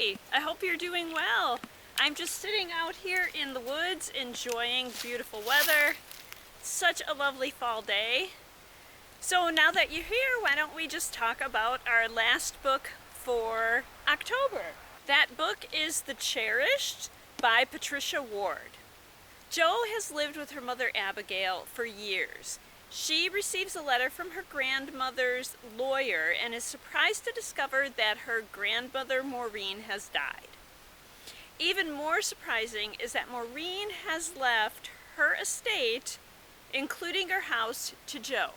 Hi, I hope you're doing well. I'm just sitting out here in the woods enjoying beautiful weather. Such a lovely fall day. So now that you're here, why don't we just talk about our last book for October? That book is The Cherished by Patricia Ward. Jo has lived with her mother Abigail for years. She receives a letter from her grandmother's lawyer and is surprised to discover that her grandmother Maureen has died. Even more surprising is that Maureen has left her estate, including her house, to Jo.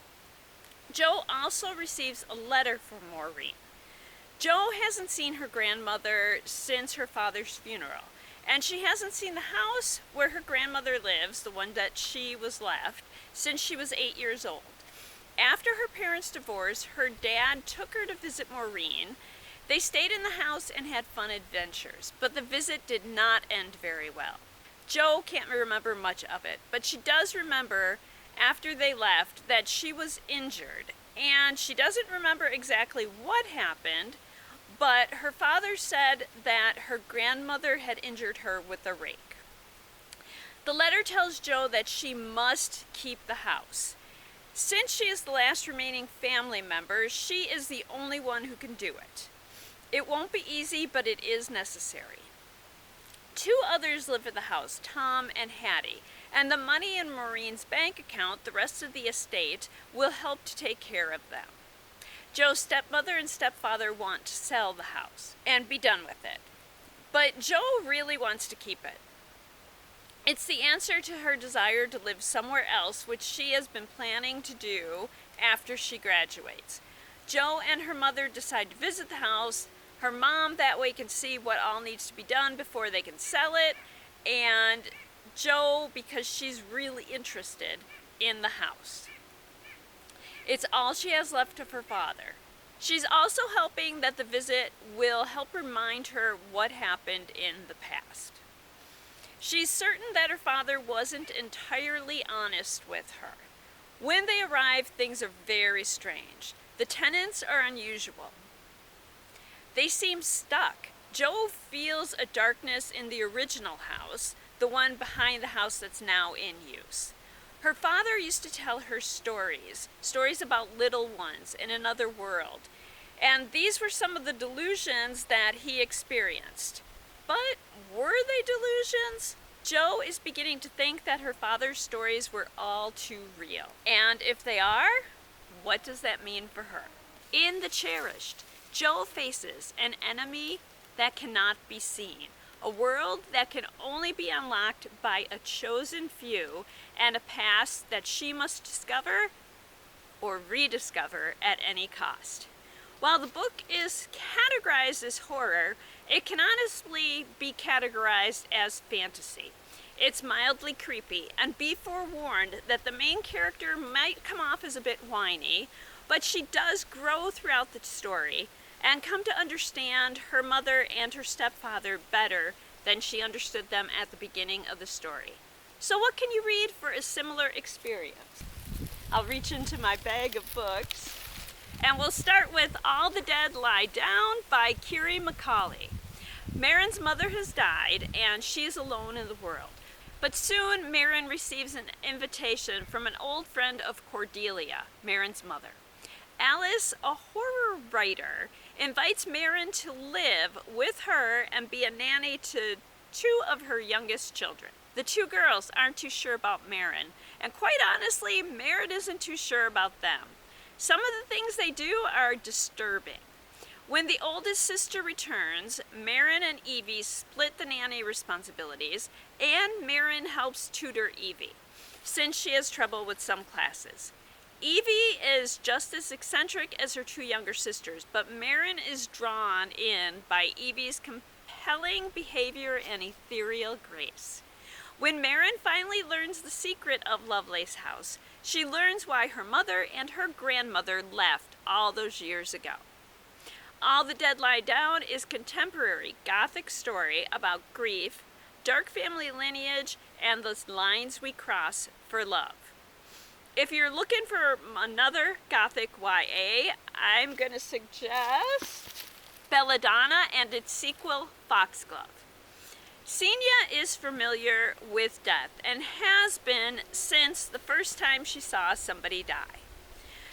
Jo also receives a letter from Maureen. Jo hasn't seen her grandmother since her father's funeral, and she hasn't seen the house where her grandmother lives, the one that she was left, since she was 8 years old. After her parents' divorce, her dad took her to visit Maureen. They stayed in the house and had fun adventures, but the visit did not end very well. Jo can't remember much of it, but she does remember after they left that she was injured, and she doesn't remember exactly what happened, but her father said that her grandmother had injured her with a rake. The letter tells Jo that she must keep the house. Since she is the last remaining family member, she is the only one who can do it. It won't be easy, but it is necessary. 2 others live in the house, Tom and Hattie, and the money in Maureen's bank account, the rest of the estate, will help to take care of them. Jo's stepmother and stepfather want to sell the house and be done with it, but Jo really wants to keep it. It's the answer to her desire to live somewhere else, which she has been planning to do after she graduates. Jo and her mother decide to visit the house. Her mom that way can see what all needs to be done before they can sell it, and Jo because she's really interested in the house. It's all she has left of her father. She's also hoping that the visit will help remind her what happened in the past. She's certain that her father wasn't entirely honest with her. When they arrive, things are very strange. The tenants are unusual. They seem stuck. Jo feels a darkness in the original house, the one behind the house that's now in use. Her father used to tell her stories about little ones in another world, and these were some of the delusions that he experienced. But were they delusions? Jo is beginning to think that her father's stories were all too real. And if they are, what does that mean for her? In The Cherished, Jo faces an enemy that cannot be seen, a world that can only be unlocked by a chosen few, and a past that she must discover or rediscover at any cost. While the book is categorized as horror, it can honestly be categorized as fantasy. It's mildly creepy, and be forewarned that the main character might come off as a bit whiny, but she does grow throughout the story and come to understand her mother and her stepfather better than she understood them at the beginning of the story. So what can you read for a similar experience? I'll reach into my bag of books, and we'll start with All the Dead Lie Down by Kyrie McCauley. Marin's mother has died, and she is alone in the world. But soon, Marin receives an invitation from an old friend of Cordelia, Marin's mother. Alice, a horror writer, invites Marin to live with her and be a nanny to 2 of her youngest children. The 2 girls aren't too sure about Marin, and quite honestly, Marin isn't too sure about them. Some of the things they do are disturbing. When the oldest sister returns, Marin and Evie split the nanny responsibilities, and Marin helps tutor Evie, since she has trouble with some classes. Evie is just as eccentric as her 2 younger sisters, but Marin is drawn in by Evie's compelling behavior and ethereal grace. When Marin finally learns the secret of Lovelace House, she learns why her mother and her grandmother left all those years ago. All the Dead Lie Down is contemporary Gothic story about grief, dark family lineage, and the lines we cross for love. If you're looking for another Gothic YA, I'm going to suggest Belladonna and its sequel, Foxglove. Xenia is familiar with death and has been since the first time she saw somebody die.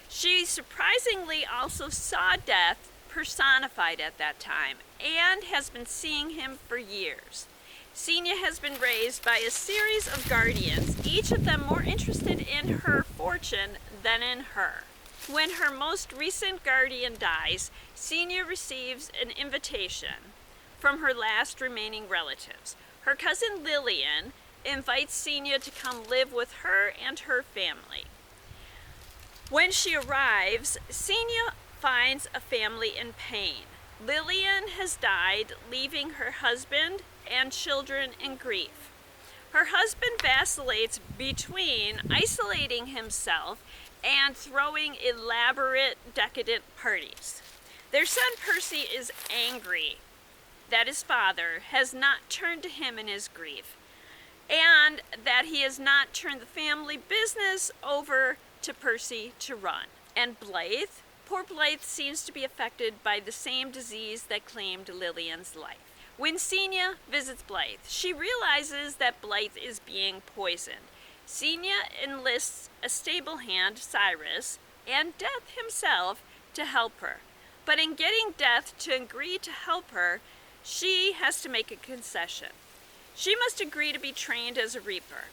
She surprisingly also saw death personified at that time and has been seeing him for years. Xenia has been raised by a series of guardians, each of them more interested in her fortune than in her. When her most recent guardian dies, Xenia receives an invitation from her last remaining relatives. Her cousin Lillian invites Xenia to come live with her and her family. When she arrives, Xenia finds a family in pain. Lillian has died, leaving her husband and children in grief. Her husband vacillates between isolating himself and throwing elaborate, decadent parties. Their son Percy is angry that his father has not turned to him in his grief, and that he has not turned the family business over to Percy to run. And Blythe, poor Blythe seems to be affected by the same disease that claimed Lillian's life. When Xenia visits Blythe, she realizes that Blythe is being poisoned. Xenia enlists a stable hand, Cyrus, and Death himself to help her. But in getting Death to agree to help her, she has to make a concession. She must agree to be trained as a reaper.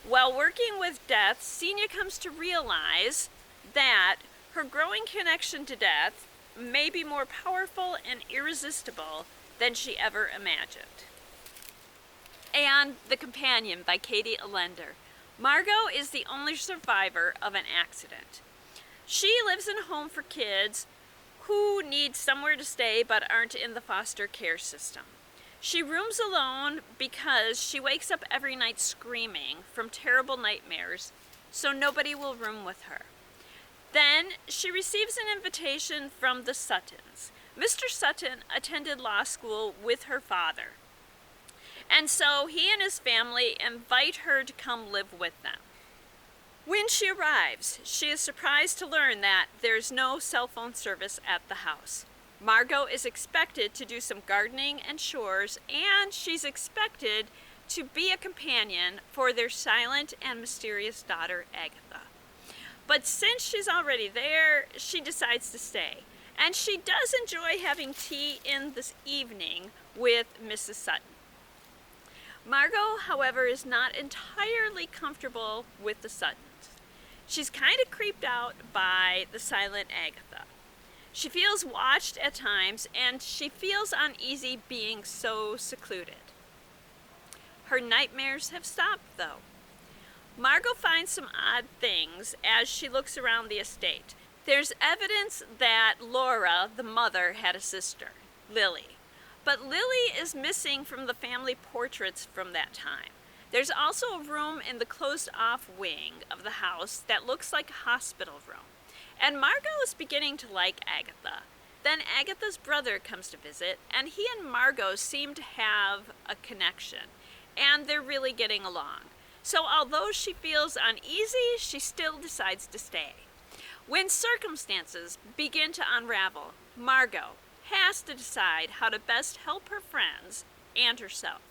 While working with Death, Xenia comes to realize that her growing connection to Death may be more powerful and irresistible than she ever imagined. And The Companion by Katie Allender. Margot is the only survivor of an accident. She lives in a home for kids who need somewhere to stay but aren't in the foster care system. She rooms alone because she wakes up every night screaming from terrible nightmares, so nobody will room with her. Then she receives an invitation from the Suttons. Mr. Sutton attended law school with her father, and so he and his family invite her to come live with them. When she arrives, she is surprised to learn that there's no cell phone service at the house. Margot is expected to do some gardening and chores, and she's expected to be a companion for their silent and mysterious daughter, Agatha. But since she's already there, she decides to stay. And she does enjoy having tea in this evening with Mrs. Sutton. Margot, however, is not entirely comfortable with the Suttons. She's kind of creeped out by the silent Agatha. She feels watched at times, and she feels uneasy being so secluded. Her nightmares have stopped, though. Margot finds some odd things as she looks around the estate. There's evidence that Laura, the mother, had a sister, Lily. But Lily is missing from the family portraits from that time. There's also a room in the closed-off wing of the house that looks like a hospital room. And Margot is beginning to like Agatha. Then Agatha's brother comes to visit, and he and Margot seem to have a connection, and they're really getting along. So although she feels uneasy, she still decides to stay. When circumstances begin to unravel, Margot has to decide how to best help her friends and herself.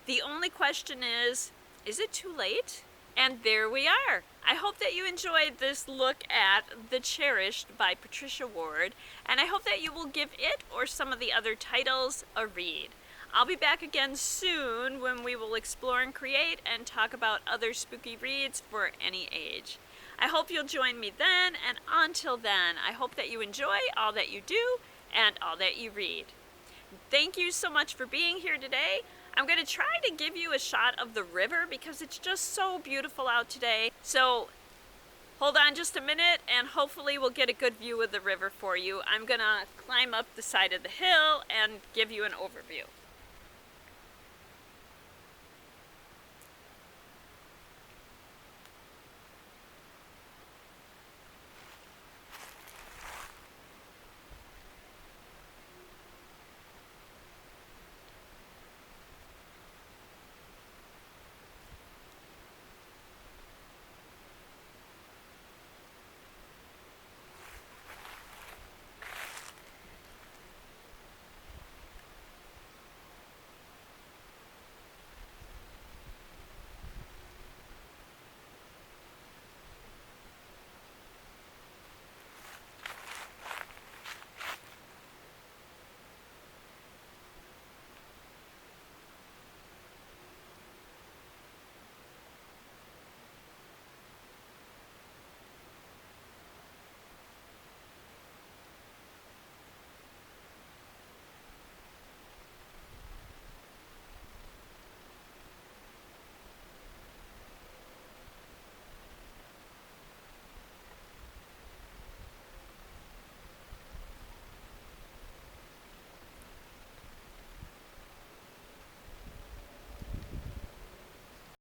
The only question is it too late? And there we are. I hope that you enjoyed this look at The Cherished by Patricia Ward, and I hope that you will give it or some of the other titles a read. I'll be back again soon when we will explore and create and talk about other spooky reads for any age. I hope you'll join me then, and until then, I hope that you enjoy all that you do and all that you read. Thank you so much for being here today. I'm going to try to give you a shot of the river because it's just so beautiful out today. So hold on just a minute and hopefully we'll get a good view of the river for you. I'm going to climb up the side of the hill and give you an overview.